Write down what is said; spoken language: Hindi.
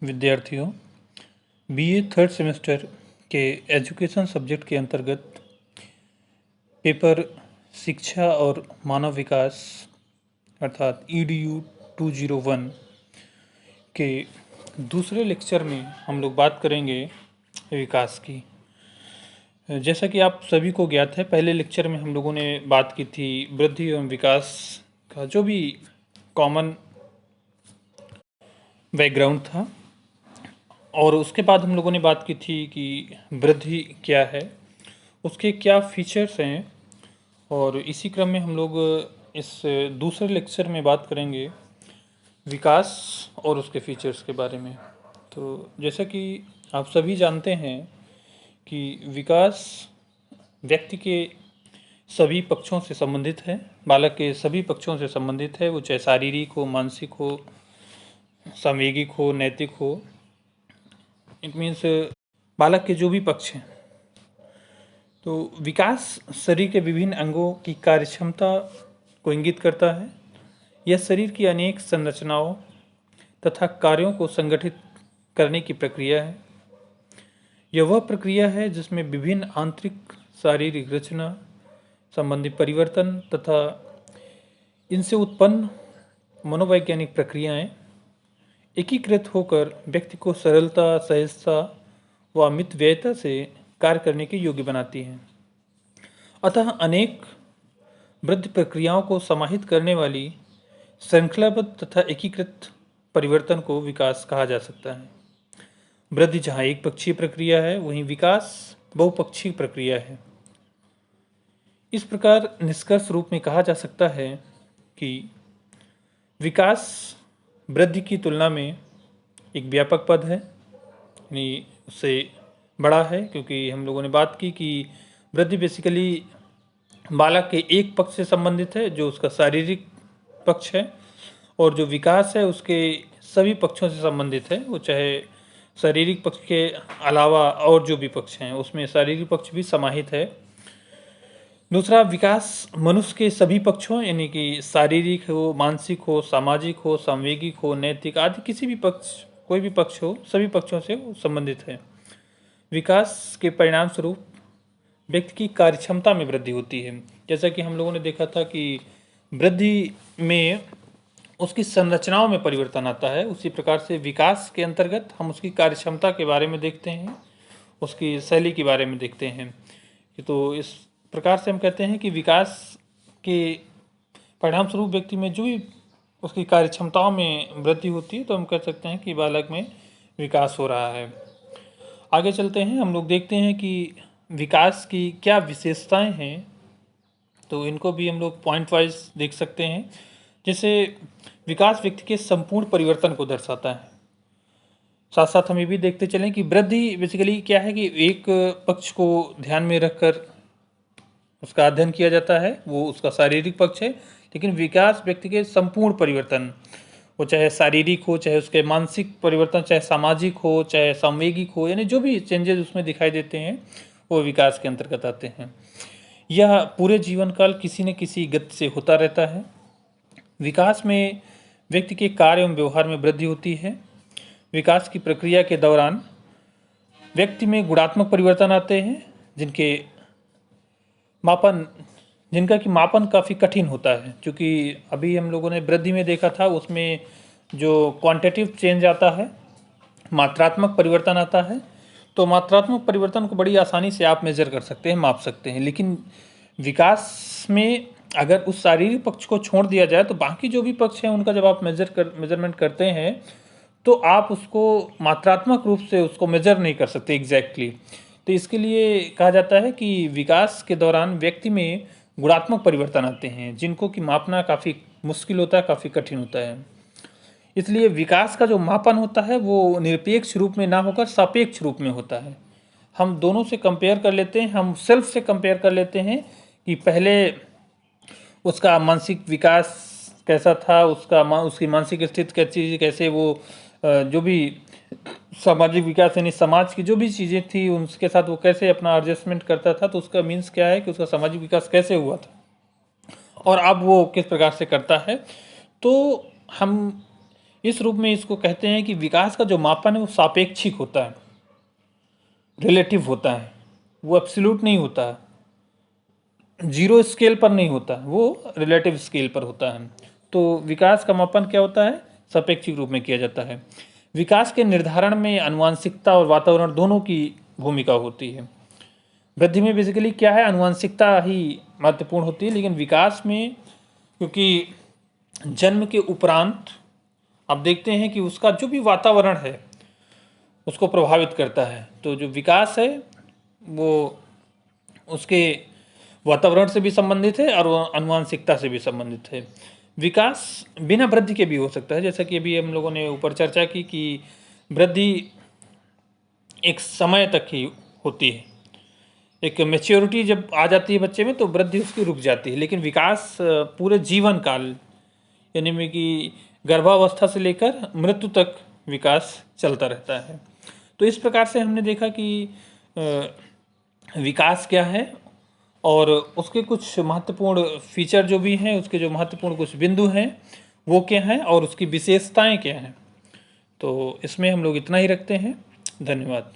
विद्यार्थियों, बीए थर्ड सेमेस्टर के एजुकेशन सब्जेक्ट के अंतर्गत पेपर शिक्षा और मानव विकास अर्थात EDU 201 के दूसरे लेक्चर में हम लोग बात करेंगे विकास की। जैसा कि आप सभी को ज्ञात है, पहले लेक्चर में हम लोगों ने बात की थी वृद्धि एवं विकास का जो भी कॉमन बैकग्राउंड था, और उसके बाद हम लोगों ने बात की थी कि वृद्धि क्या है, उसके क्या फीचर्स हैं, और इसी क्रम में हम लोग इस दूसरे लेक्चर में बात करेंगे विकास और उसके फीचर्स के बारे में। तो जैसा कि आप सभी जानते हैं कि विकास व्यक्ति के सभी पक्षों से संबंधित है, बालक के सभी पक्षों से संबंधित है, वो चाहे शारीरिक हो, मानसिक हो, सामूहिक हो, नैतिक हो। इट मीन्स बालक के जो भी पक्ष हैं। तो विकास शरीर के विभिन्न अंगों की कार्यक्षमता को इंगित करता है। यह शरीर की अनेक संरचनाओं तथा कार्यों को संगठित करने की प्रक्रिया है। यह वह प्रक्रिया है जिसमें विभिन्न आंतरिक शारीरिक रचना संबंधी परिवर्तन तथा इनसे उत्पन्न मनोवैज्ञानिक प्रक्रियाएं एकीकृत होकर व्यक्ति को सरलता, सहजता व मितव्ययता से कार्य करने के योग्य बनाती हैं। अतः अनेक वृद्धि प्रक्रियाओं को समाहित करने वाली श्रृंखलाबद्ध तथा एकीकृत परिवर्तन को विकास कहा जा सकता है। वृद्धि जहाँ एक पक्षीय प्रक्रिया है, वहीं विकास बहुपक्षीय प्रक्रिया है। इस प्रकार निष्कर्ष रूप में कहा जा सकता है कि विकास वृद्धि की तुलना में एक व्यापक पद है, यानी उससे बड़ा है, क्योंकि हम लोगों ने बात की कि वृद्धि बेसिकली बालक के एक पक्ष से संबंधित है, जो उसका शारीरिक पक्ष है, और जो विकास है उसके सभी पक्षों से संबंधित है। वो चाहे शारीरिक पक्ष के अलावा और जो भी पक्ष हैं उसमें शारीरिक पक्ष भी समाहित है। दूसरा, विकास मनुष्य के सभी पक्षों यानी कि शारीरिक हो, मानसिक हो, सामाजिक हो, सामूहिक हो, नैतिक आदि किसी भी पक्ष, कोई भी पक्ष हो, सभी पक्षों से संबंधित है। विकास के परिणाम स्वरूप व्यक्ति की कार्यक्षमता में वृद्धि होती है। जैसा कि हम लोगों ने देखा था कि वृद्धि में उसकी संरचनाओं में परिवर्तन आता है, उसी प्रकार से विकास के अंतर्गत हम उसकी कार्यक्षमता के बारे में देखते हैं, उसकी शैली के बारे में देखते हैं। तो इस प्रकार से हम कहते हैं कि विकास के परिणाम स्वरूप व्यक्ति में जो भी उसकी कार्यक्षमताओं में वृद्धि होती है, तो हम कह सकते हैं कि बालक में विकास हो रहा है। आगे चलते हैं, हम लोग देखते हैं कि विकास की क्या विशेषताएं हैं, तो इनको भी हम लोग पॉइंट वाइज देख सकते हैं। जैसे विकास व्यक्ति के संपूर्ण परिवर्तन को दर्शाता है। साथ साथ हम ये भी देखते चलें कि वृद्धि बेसिकली क्या है कि एक पक्ष को ध्यान में रखकर उसका अध्ययन किया जाता है, वो उसका शारीरिक पक्ष है। लेकिन विकास व्यक्ति के संपूर्ण परिवर्तन, वो चाहे शारीरिक हो, चाहे उसके मानसिक परिवर्तन, चाहे सामाजिक हो, चाहे सामूहिक हो, यानी जो भी चेंजेस उसमें दिखाई देते हैं वो विकास के अंतर्गत आते हैं। यह पूरे जीवन काल किसी न किसी गति से होता रहता है। विकास में व्यक्ति के कार्य एवं व्यवहार में वृद्धि होती है। विकास की प्रक्रिया के दौरान व्यक्ति में गुणात्मक परिवर्तन आते हैं, जिनका कि मापन काफ़ी कठिन होता है। क्योंकि अभी हम लोगों ने वृद्धि में देखा था, उसमें जो क्वांटिटेटिव चेंज आता है, मात्रात्मक परिवर्तन आता है, तो मात्रात्मक परिवर्तन को बड़ी आसानी से आप मेजर कर सकते हैं, माप सकते हैं। लेकिन विकास में अगर उस शारीरिक पक्ष को छोड़ दिया जाए तो बाकी जो भी पक्ष हैं उनका जब आप मेजरमेंट करते हैं तो आप उसको मात्रात्मक रूप से उसको मेजर नहीं कर सकते एग्जैक्टली। तो इसके लिए कहा जाता है कि विकास के दौरान व्यक्ति में गुणात्मक परिवर्तन आते हैं, जिनको कि मापना काफ़ी मुश्किल होता है, काफ़ी कठिन होता है। इसलिए विकास का जो मापन होता है वो निरपेक्ष रूप में ना होकर सापेक्ष रूप में होता है। हम दोनों से कंपेयर कर लेते हैं, हम सेल्फ से कंपेयर कर लेते हैं कि पहले उसका मानसिक विकास कैसा था, उसकी मानसिक स्थिति कैसी, कैसे वो जो भी सामाजिक विकास यानी समाज की जो भी चीज़ें थी उनके साथ वो कैसे अपना एडजस्टमेंट करता था, तो उसका मीन्स क्या है कि उसका सामाजिक विकास कैसे हुआ था और अब वो किस प्रकार से करता है। तो हम इस रूप में इसको कहते हैं कि विकास का जो मापन है वो सापेक्षिक होता है, रिलेटिव होता है, वो एब्सोल्यूट नहीं होता है, जीरो स्केल पर नहीं होता है, वो रिलेटिव स्केल पर होता है। तो विकास का मापन क्या होता है? सापेक्षिक रूप में किया जाता है। विकास के निर्धारण में आनुवंशिकता और वातावरण दोनों की भूमिका होती है। वृद्धि में बेसिकली क्या है, आनुवंशिकता ही महत्वपूर्ण होती है, लेकिन विकास में क्योंकि जन्म के उपरांत आप देखते हैं कि उसका जो भी वातावरण है उसको प्रभावित करता है। तो जो विकास है वो उसके वातावरण से भी संबंधित है और आनुवंशिकता से भी संबंधित है। विकास बिना वृद्धि के भी हो सकता है, जैसा कि अभी हम लोगों ने ऊपर चर्चा की कि वृद्धि एक समय तक ही होती है, एक मैच्योरिटी जब आ जाती है बच्चे में तो वृद्धि उसकी रुक जाती है, लेकिन विकास पूरे जीवन काल यानी में कि गर्भावस्था से लेकर मृत्यु तक विकास चलता रहता है। तो इस प्रकार से हमने देखा कि विकास क्या है और उसके कुछ महत्वपूर्ण फीचर जो भी हैं, उसके जो महत्वपूर्ण कुछ बिंदु हैं वो क्या हैं और उसकी विशेषताएं क्या हैं। तो इसमें हम लोग इतना ही रखते हैं। धन्यवाद।